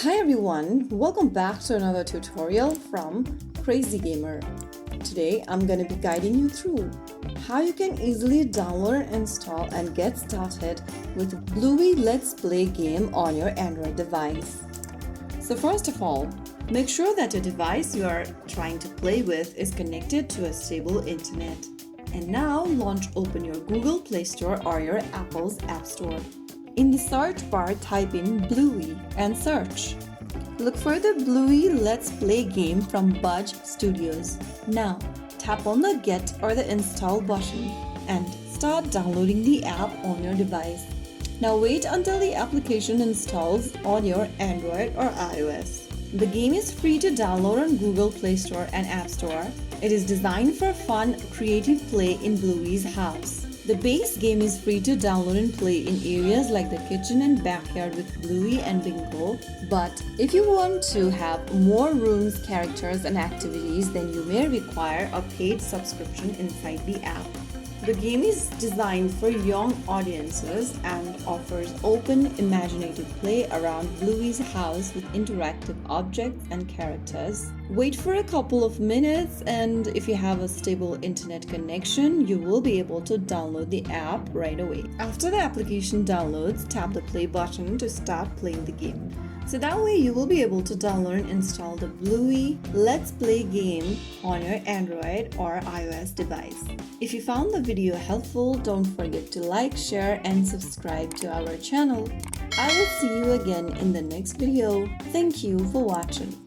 Hi everyone, welcome back to another tutorial from Crazy Gamer. Today I'm going to be guiding you through how you can easily download, install and get started with Bluey Let's Play game on your Android device. So first of all, make sure that the device you are trying to play with is connected to a stable internet. And now open your Google Play Store or your Apple's App Store. In the search bar, type in Bluey and search. Look for the Bluey Let's Play game from Budge Studios. Now, tap on the Get or the Install button and start downloading the app on your device. Now wait until the application installs on your Android or iOS. The game is free to download on Google Play Store and App Store. It is designed for fun, creative play in Bluey's house. The base game is free to download and play in areas like the kitchen and backyard with Bluey and Bingo. But if you want to have more rooms, characters and activities, then you may require a paid subscription inside the app. The game is designed for young audiences and offers open, imaginative play around Bluey's house with interactive objects and characters. Wait for a couple of minutes, and if you have a stable internet connection, you will be able to download the app right away. After the application downloads, tap the play button to start playing the game. So that way you will be able to download and install the Bluey Let's Play game on your Android or iOS device. If you found the video helpful, don't forget to like, share and subscribe to our channel. I will see you again in the next video. Thank you for watching.